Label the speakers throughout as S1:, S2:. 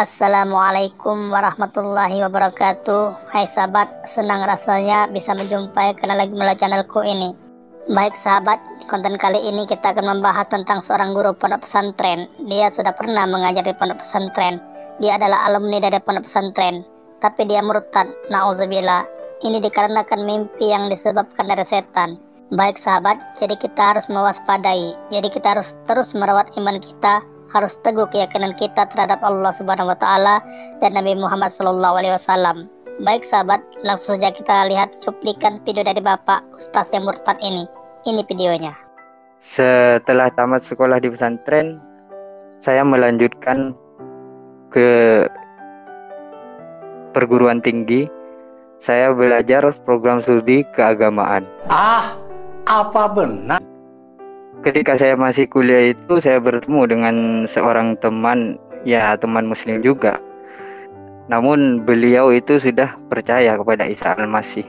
S1: Assalamualaikum warahmatullahi wabarakatuh. Hai sahabat, senang rasanya bisa menjumpai kalian lagi melalui channelku ini. Baik sahabat, di konten kali ini kita akan membahas tentang seorang guru pondok pesantren. Dia sudah pernah mengajar di pondok pesantren. Dia adalah alumni dari pondok pesantren, tapi dia murtad, na'udzubillah. Ini dikarenakan mimpi yang disebabkan dari setan. Baik sahabat, jadi kita harus mewaspadai. Jadi kita harus terus merawat iman kita, harus teguh keyakinan kita terhadap Allah Subhanahu wa Ta'ala dan Nabi Muhammad SAW. Baik sahabat, langsung saja kita lihat cuplikan video dari Bapak Ustaz yang murtad ini. Ini videonya.
S2: Setelah tamat sekolah di pesantren, saya melanjutkan ke perguruan tinggi. Saya belajar program studi keagamaan.
S3: Apa benar?
S2: Ketika saya masih kuliah itu, saya bertemu dengan seorang teman, ya teman muslim juga. Namun beliau itu sudah percaya kepada Isa Al-Masih.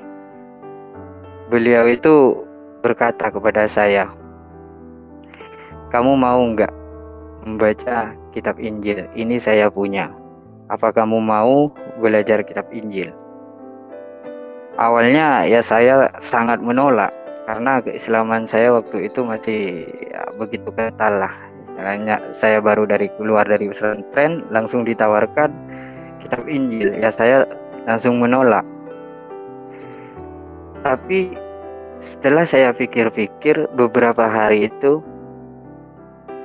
S2: Beliau itu berkata kepada saya, "Kamu mau nggak membaca kitab Injil? Ini saya punya. Apa kamu mau belajar kitab Injil?" Awalnya ya saya sangat menolak, karena keislaman saya waktu itu masih begitu kental lah. Istilahnya saya baru keluar dari pesantren, langsung ditawarkan kitab Injil. Ya saya langsung menolak. Tapi setelah saya pikir-pikir beberapa hari itu,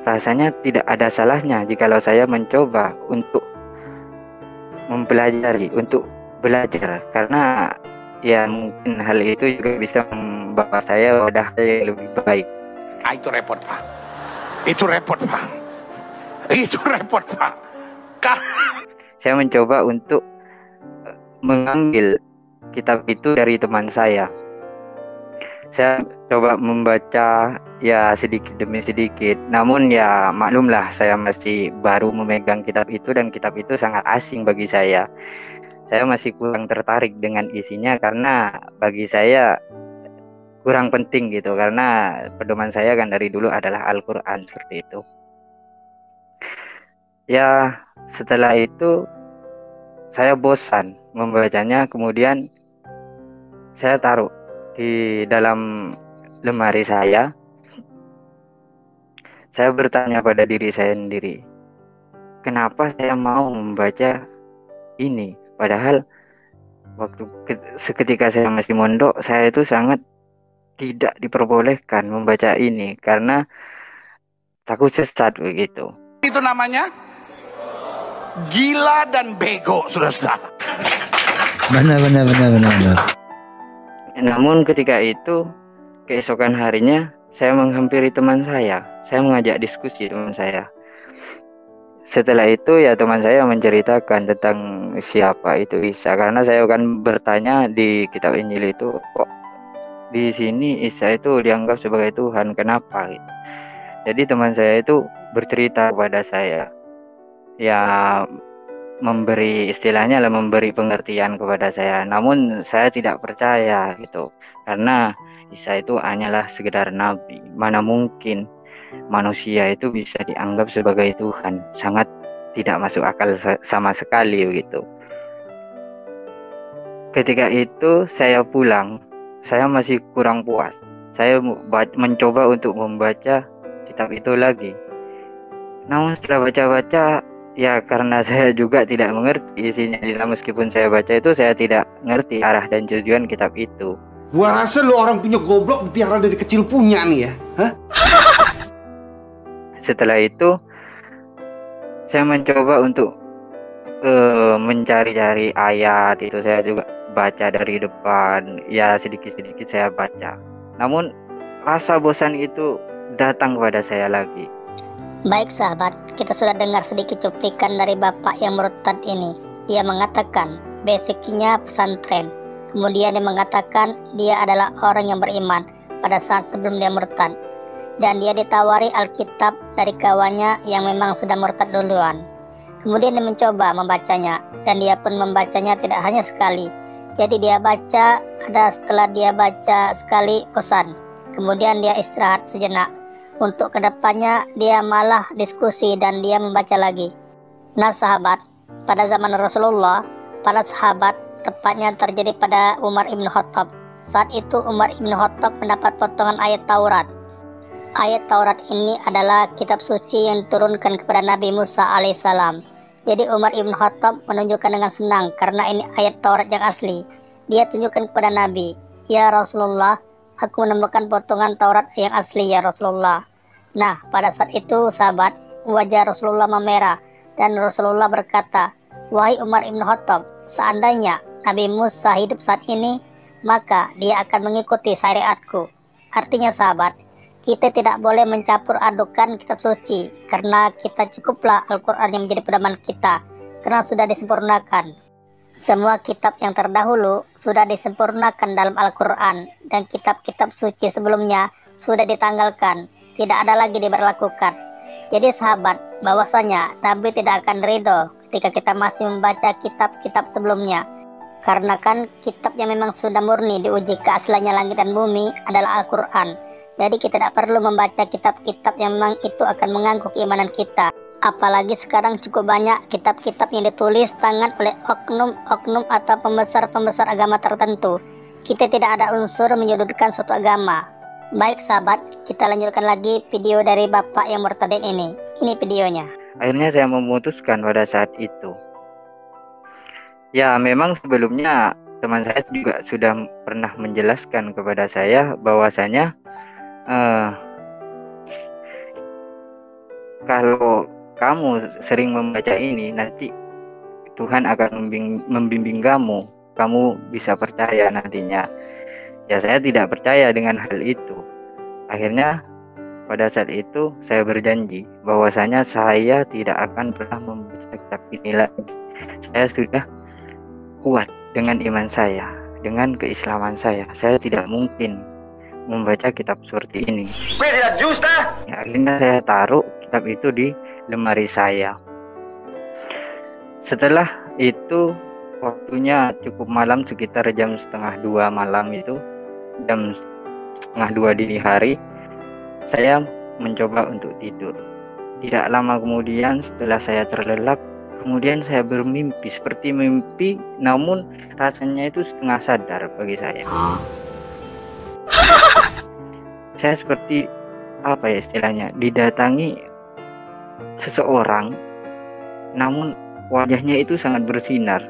S2: rasanya tidak ada salahnya jikalau saya mencoba untuk mempelajari, untuk belajar. Karena ya mungkin hal itu juga bisa membawa saya pada hal yang lebih baik.
S3: Itu repot Pak. Itu repot Pak. Itu repot Pak.
S2: Saya mencoba untuk mengambil kitab itu dari teman saya. Saya coba membaca ya sedikit demi sedikit. Namun ya maklumlah, saya masih baru memegang kitab itu dan kitab itu sangat asing bagi saya. Saya masih kurang tertarik dengan isinya karena bagi saya kurang penting gitu, karena pedoman saya kan dari dulu adalah Al-Quran seperti itu. Ya setelah itu saya bosan membacanya, kemudian saya taruh di dalam lemari saya. Saya bertanya pada diri saya sendiri, kenapa saya mau membaca ini? Padahal waktu seketika saya masih mondok, saya itu sangat tidak diperbolehkan membaca ini karena takut sesat begitu.
S3: Itu namanya gila dan bego, saudara.
S4: Benar.
S2: Namun ketika itu, keesokan harinya saya menghampiri teman saya. Saya mengajak diskusi teman saya. Setelah itu ya teman saya menceritakan tentang siapa itu Isa, karena saya akan bertanya di kitab Injil itu, kok di sini Isa itu dianggap sebagai Tuhan, kenapa gitu. Jadi teman saya itu bercerita kepada saya, ya memberi istilahnya lah, memberi pengertian kepada saya. Namun saya tidak percaya gitu, karena Isa itu hanyalah sekedar nabi. Mana mungkin manusia itu bisa dianggap sebagai Tuhan, sangat tidak masuk akal sama sekali begitu. Ketika itu saya pulang, saya masih kurang puas. Saya mencoba untuk membaca kitab itu lagi. Namun setelah baca-baca, ya karena saya juga tidak mengerti isinya, meskipun saya baca itu saya tidak mengerti arah dan tujuan kitab itu.
S5: Gua rasa lu orang punya goblok dipiara dari kecil punya nih ya. Hah?
S2: Setelah itu saya mencoba untuk mencari-cari ayat itu. Saya juga baca dari depan, ya sedikit-sedikit saya baca. Namun rasa bosan itu datang kepada saya lagi.
S1: Baik sahabat, kita sudah dengar sedikit cuplikan dari Bapak yang murtad ini. Dia mengatakan basicnya pesantren. Kemudian dia mengatakan dia adalah orang yang beriman pada saat sebelum dia murtad. Dan dia ditawari Alkitab dari kawannya yang memang sudah murtad duluan. Kemudian dia mencoba membacanya, dan dia pun membacanya tidak hanya sekali. Jadi dia baca, setelah dia baca sekali bosan. Kemudian dia istirahat sejenak. Untuk kedepannya dia malah diskusi dan dia membaca lagi. Nah sahabat, pada zaman Rasulullah, para sahabat, tepatnya terjadi pada Umar ibn Khattab. Saat itu Umar ibn Khattab mendapat potongan ayat Taurat. Ayat Taurat ini adalah kitab suci yang diturunkan kepada Nabi Musa alaihissalam. Jadi Umar ibn Khattab menunjukkan dengan senang karena ini ayat Taurat yang asli. Dia tunjukkan kepada Nabi, "Ya Rasulullah, aku menemukan potongan Taurat yang asli ya Rasulullah." Nah, pada saat itu sahabat, wajah Rasulullah memerah dan Rasulullah berkata, "Wahai Umar ibn Khattab, seandainya Nabi Musa hidup saat ini, maka dia akan mengikuti syariatku." Artinya sahabat, kita tidak boleh mencampur adukan kitab suci karena kita cukuplah Al-Quran yang menjadi pedoman kita karena sudah disempurnakan. Semua kitab yang terdahulu sudah disempurnakan dalam Al-Quran dan kitab-kitab suci sebelumnya sudah ditanggalkan, tidak ada lagi diberlakukan. Jadi sahabat, bahwasanya Nabi tidak akan ridho ketika kita masih membaca kitab-kitab sebelumnya. Karena kan kitab yang memang sudah murni diuji keasliannya langit dan bumi adalah Al-Quran. Jadi kita tidak perlu membaca kitab-kitab yang memang itu akan mengganggu keimanan kita. Apalagi sekarang cukup banyak kitab-kitab yang ditulis tangan oleh oknum-oknum atau pembesar-pembesar agama tertentu. Kita tidak ada unsur menyudutkan suatu agama. Baik sahabat, kita lanjutkan lagi video dari Bapak yang murtadin ini. Ini videonya.
S2: Akhirnya saya memutuskan pada saat itu. Ya memang sebelumnya teman saya juga sudah pernah menjelaskan kepada saya bahwasanya kalau kamu sering membaca ini, nanti Tuhan akan membimbing kamu bisa percaya nantinya. Ya saya tidak percaya dengan hal itu. Akhirnya pada saat itu saya berjanji bahwasanya saya tidak akan pernah membaca kitab ini lagi. Saya sudah kuat dengan iman saya, dengan keislaman saya. Saya tidak mungkin membaca kitab seperti ini. Ya, akhirnya saya taruh kitab itu di lemari saya. Setelah itu waktunya cukup malam, sekitar jam 1:30 malam itu, jam 1:30 dini hari, saya mencoba untuk tidur. Tidak lama kemudian setelah saya terlelap, kemudian saya bermimpi seperti mimpi, namun rasanya itu setengah sadar bagi saya. Saya seperti apa ya istilahnya, didatangi seseorang, namun wajahnya itu sangat bersinar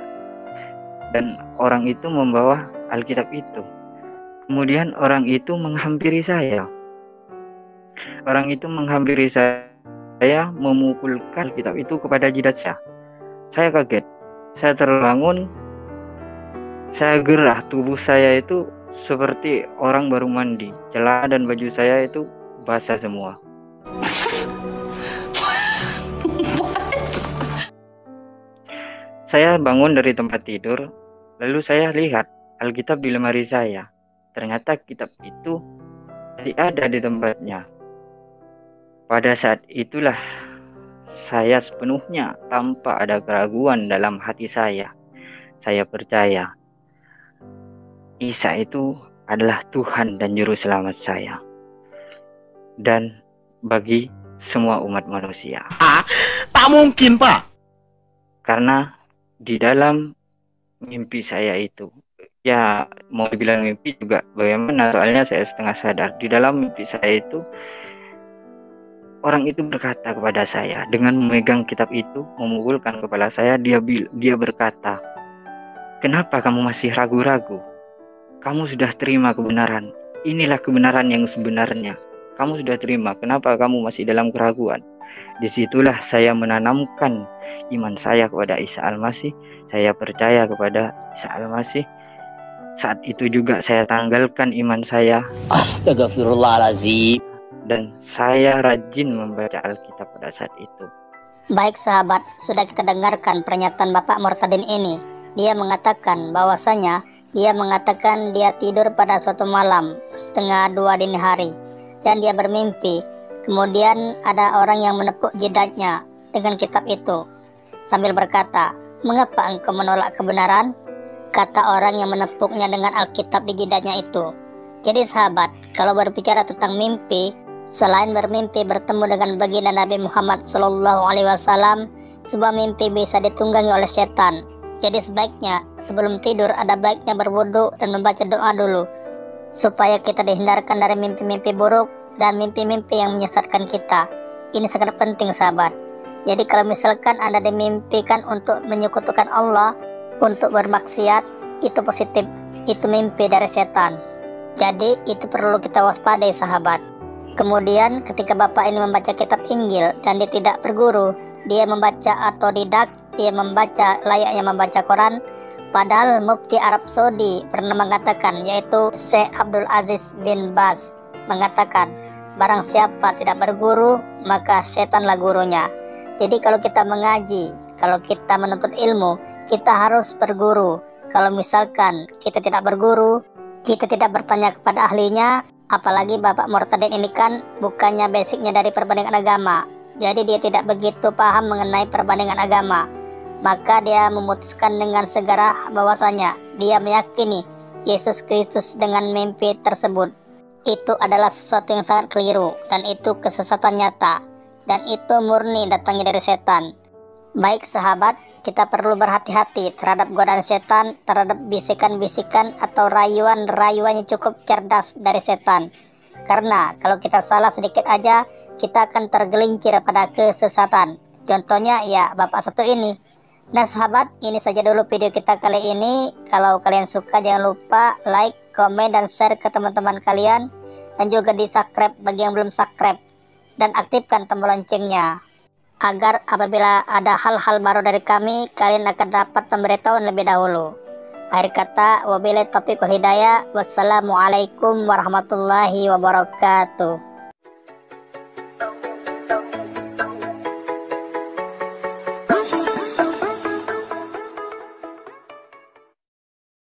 S2: dan orang itu membawa Alkitab itu. Kemudian orang itu menghampiri saya. Orang itu menghampiri saya, memukulkan Alkitab itu kepada jidat saya. Saya kaget, saya terbangun, saya gerah, tubuh saya itu seperti orang baru mandi. Celana dan baju saya itu basah semua. Saya bangun dari tempat tidur, lalu saya lihat Alkitab di lemari saya. Ternyata kitab itu masih ada di tempatnya. Pada saat itulah saya sepenuhnya tanpa ada keraguan dalam hati saya. Saya percaya Isa itu adalah Tuhan dan Juru Selamat saya. Dan bagi semua umat manusia.
S3: Tak mungkin, Pak.
S2: Karena di dalam mimpi saya itu, ya mau dibilang mimpi juga bagaimana, soalnya saya setengah sadar. Di dalam mimpi saya itu, orang itu berkata kepada saya dengan memegang kitab itu, memukulkan kepala saya. Dia berkata, "Kenapa kamu masih ragu-ragu? Kamu sudah terima kebenaran. Inilah kebenaran yang sebenarnya. Kamu sudah terima. Kenapa kamu masih dalam keraguan?" Disitulah saya menanamkan iman saya kepada Isa Al-Masih. Saya percaya kepada Isa Al-Masih. Saat itu juga saya tanggalkan iman saya.
S6: Astagfirullahaladzim.
S2: Dan saya rajin membaca Alkitab pada saat itu.
S1: Baik sahabat, sudah kita dengarkan pernyataan Bapak Murtadin ini. Dia mengatakan bahwasanya dia tidur pada suatu malam 1:30 dini hari dan dia bermimpi. Kemudian ada orang yang menepuk jidatnya dengan kitab itu sambil berkata, "Mengapa engkau menolak kebenaran?" Kata orang yang menepuknya dengan Alkitab di jidatnya itu. Jadi sahabat, kalau berbicara tentang mimpi, selain bermimpi bertemu dengan baginda Nabi Muhammad SAW, sebuah mimpi bisa ditunggangi oleh setan. Jadi sebaiknya sebelum tidur ada baiknya berwudu dan membaca doa dulu, supaya kita dihindarkan dari mimpi-mimpi buruk dan mimpi-mimpi yang menyesatkan kita. Ini sangat penting sahabat. Jadi kalau misalkan Anda dimimpikan untuk menyekutukan Allah, untuk bermaksiat, itu positif, itu mimpi dari setan. Jadi itu perlu kita waspadai sahabat. Kemudian ketika bapak ini membaca kitab Injil dan dia tidak berguru, dia membaca otodidak, dia membaca layaknya membaca Quran. Padahal Mufti Arab Saudi pernah mengatakan, yaitu Syekh Abdul Aziz bin Baz mengatakan, barang siapa tidak berguru, maka setanlah gurunya. Jadi kalau kita mengaji, kalau kita menuntut ilmu, kita harus berguru. Kalau misalkan kita tidak berguru, kita tidak bertanya kepada ahlinya, apalagi Bapak Murtadin ini kan bukannya basicnya dari perbandingan agama. Jadi dia tidak begitu paham mengenai perbandingan agama. Maka dia memutuskan dengan segera bahwasanya dia meyakini Yesus Kristus dengan mimpi tersebut. Itu adalah sesuatu yang sangat keliru dan itu kesesatan nyata. Dan itu murni datangnya dari setan. Baik sahabat, kita perlu berhati-hati terhadap godaan setan, terhadap bisikan-bisikan atau rayuan-rayuan yang cukup cerdas dari setan. Karena kalau kita salah sedikit aja, kita akan tergelincir pada kesesatan. Contohnya ya bapak satu ini. Nah sahabat, ini saja dulu video kita kali ini. Kalau kalian suka jangan lupa like, komen, dan share ke teman-teman kalian. Dan juga di subscribe bagi yang belum subscribe. Dan aktifkan tombol loncengnya, agar apabila ada hal-hal baru dari kami, kalian akan dapat pemberitahuan lebih dahulu. Akhir kata, wabillahi taufiq wal hidayah. Wassalamualaikum warahmatullahi wabarakatuh.